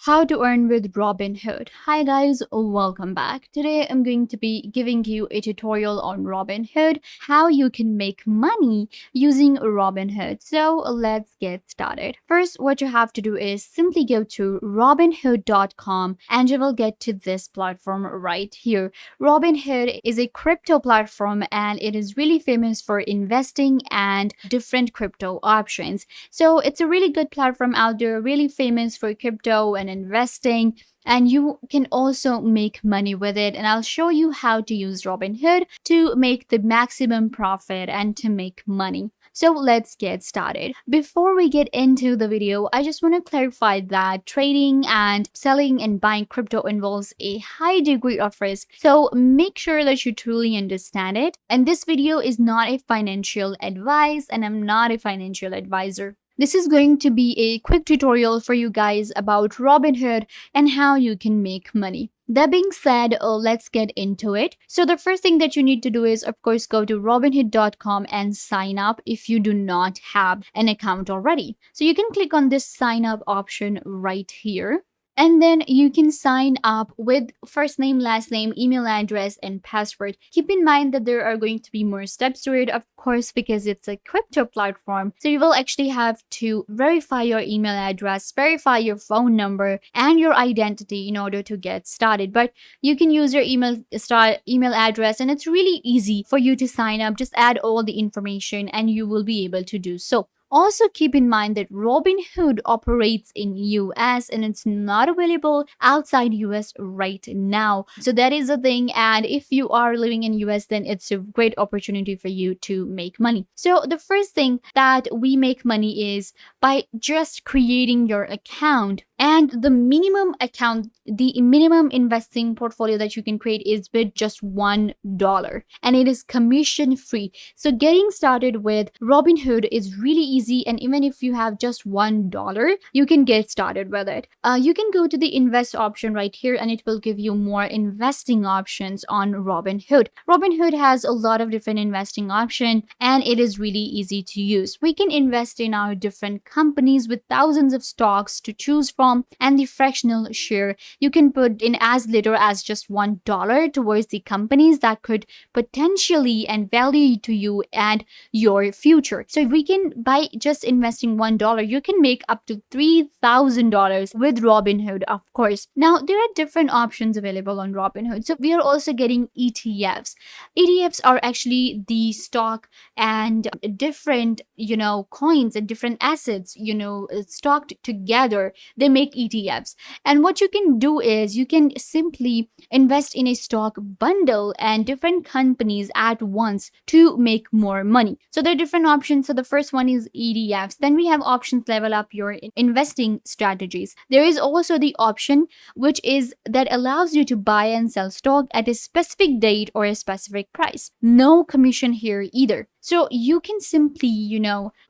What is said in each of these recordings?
How to earn with Robinhood. Hi guys, welcome back. Today I'm going to be giving you a tutorial on Robinhood, how you can make money using Robinhood. So let's get started. First, what you have to do is simply go to robinhood.com and you will get to this platform right here. Robinhood is a crypto platform and it is really famous for investing and different crypto options. So it's a really good platform out there, really famous for crypto and investing, and you can also make money with it. And I'll show you how to use Robinhood to make the maximum profit and to make money. So let's get started. Before we get into the video, I just want to clarify that trading and selling and buying crypto involves a high degree of risk. So make sure that you truly understand it. And this video is not a financial advice and I'm not a financial advisor. This is going to be a quick tutorial for you guys about Robinhood and how you can make money. That being said, let's get into it. So the first thing that you need to do is, of course, go to robinhood.com and sign up if you do not have an account already. So you can click on this sign up option right here. And then you can sign up with first name, last name, email address, and password. Keep in mind that there are going to be more steps to it, of course, because it's a crypto platform. So you will actually have to verify your email address, verify your phone number, and your identity in order to get started. But you can use your email address, and it's really easy for you to sign up. Just add all the information and you will be able to do so. Also keep in mind that Robinhood operates in US and it's not available outside US right now. So that is the thing, and if you are living in US then it's a great opportunity for you to make money. So the first thing that we make money is by just creating your account, and the minimum investing portfolio that you can create is with just $1 and it is commission free. So getting started with Robinhood is really easy, and even if you have just $1 you can get started with it. You can go to the invest option right here and it will give you more investing options on Robinhood. Robinhood has a lot of different investing options and it is really easy to use. We can invest in our different companies with thousands of stocks to choose from, and the fractional share you can put in as little as just $1 towards the companies that could potentially and value to you and your future. So if we can, by just investing $1 you can make up to $3,000 with Robinhood, of course. Now there are different options available on Robinhood. So we are also getting ETFs. ETFs are actually the stock and different coins and different assets stocked together. They make ETFs, and what you can do is you can simply invest in a stock bundle and different companies at once to make more money. So there are different options. So the first one is ETFs. Then we have options level up your investing strategies. There is also the option which is that allows you to buy and sell stock at a specific date or a specific price. No commission here either. So you can simply,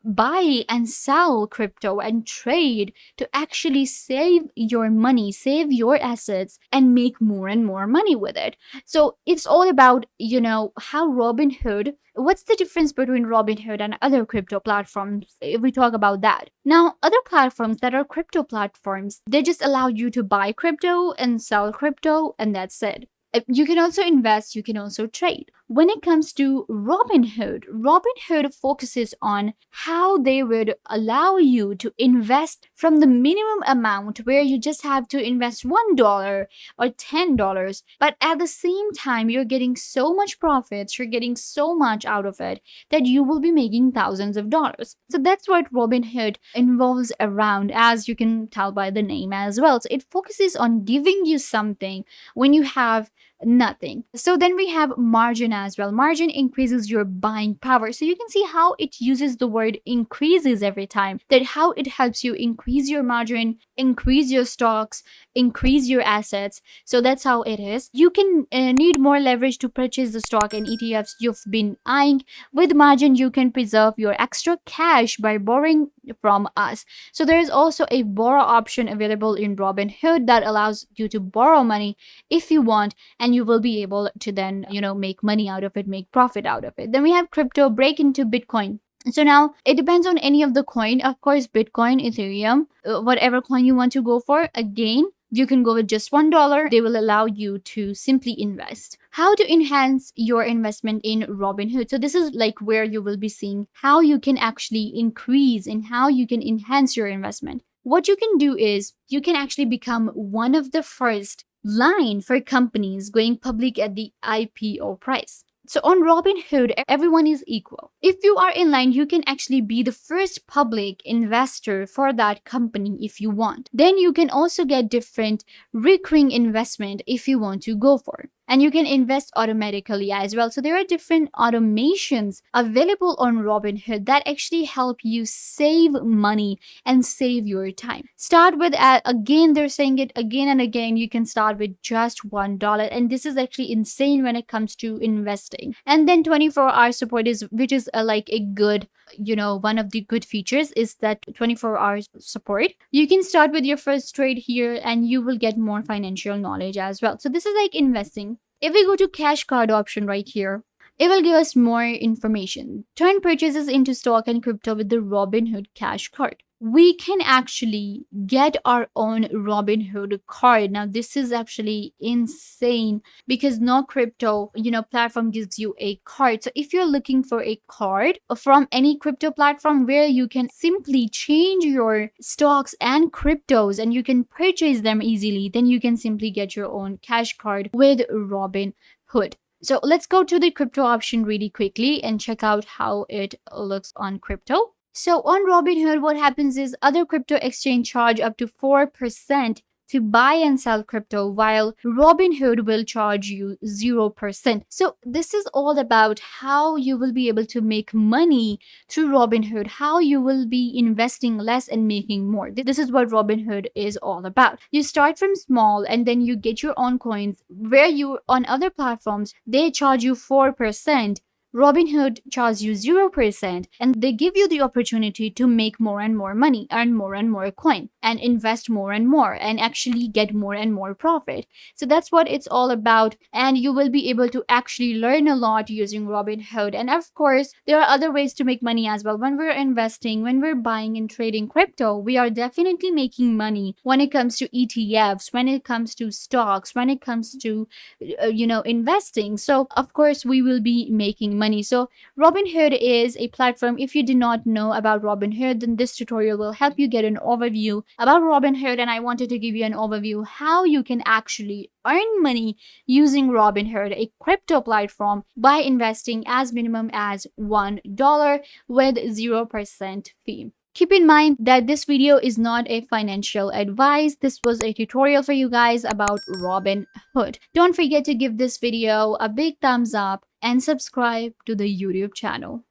buy and sell crypto and trade to actually save your money, save your assets, and make more and more money with it. So it's all about, how Robinhood, what's the difference between Robinhood and other crypto platforms if we talk about that? Now, other platforms that are crypto platforms, they just allow you to buy crypto and sell crypto, and that's it. You can also invest, you can also trade. When it comes to Robinhood focuses on how they would allow you to invest from the minimum amount where you just have to invest $1 or $10, but at the same time you're getting so much profits, you're getting so much out of it that you will be making thousands of dollars. So that's what Robinhood involves around, as you can tell by the name as well. So it focuses on giving you something when you have nothing. So then we have margin as well. Margin increases your buying power. So you can see how it uses the word increases every time, that how it helps you increase your margin, increase your stocks, increase your assets. So that's how it is. You can need more leverage to purchase the stock and ETFs you've been eyeing. With margin, you can preserve your extra cash by borrowing from us. So there is also a borrow option available in Robinhood that allows you to borrow money if you want, and you will be able to then make money out of it, make profit out of it. Then we have crypto, break into Bitcoin. So now it depends on any of the coin, of course, Bitcoin, Ethereum, whatever coin you want to go for. Again, you can go with just $1. They will allow you to simply invest. How to enhance your investment in Robinhood. So this is like where you will be seeing how you can actually increase and how you can enhance your investment. What you can do is you can actually become one of the first line for companies going public at the IPO price. So on Robinhood, everyone is equal. If you are in line, you can actually be the first public investor for that company if you want. Then you can also get different recurring investment if you want to go for. And you can invest automatically as well. So there are different automations available on Robinhood that actually help you save money and save your time. Start with, again, they're saying it again and again, you can start with just $1. And this is actually insane when it comes to investing. And then 24-hour support is, which is like a good, one of the good features is that 24 hours support. You can start with your first trade here and you will get more financial knowledge as well. So this is like investing. If we go to cash card option right here, it will give us more information. Turn purchases into stock and crypto with the Robinhood Cash Card. We can actually get our own Robinhood card. Now, this is actually insane because no crypto, platform gives you a card. So if you're looking for a card from any crypto platform where you can simply change your stocks and cryptos and you can purchase them easily, then you can simply get your own cash card with Robinhood. So let's go to the crypto option really quickly and check out how it looks on crypto. So on Robinhood, what happens is other crypto exchange charge up to 4% to buy and sell crypto, while Robinhood will charge you 0%. So this is all about how you will be able to make money through Robinhood, how you will be investing less and making more. This is what Robinhood is all about. You start from small and then you get your own coins, where you on other platforms, they charge you 4%. Robinhood charges you 0%, and they give you the opportunity to make more and more money, earn more and more coin, and invest more and more, and actually get more and more profit. So that's what it's all about, and you will be able to actually learn a lot using Robinhood. And of course, there are other ways to make money as well. When we're investing, when we're buying and trading crypto, we are definitely making money when it comes to ETFs, when it comes to stocks, when it comes to investing. So of course we will be making money. So Robinhood is a platform. If you did not know about Robinhood, then this tutorial will help you get an overview about Robinhood, and I wanted to give you an overview how you can actually earn money using Robinhood, a crypto platform, by investing as minimum as $1 with 0% fee. Keep in mind that this video is not a financial advice. This was a tutorial for you guys about Robinhood. Don't forget to give this video a big thumbs up and subscribe to the YouTube channel.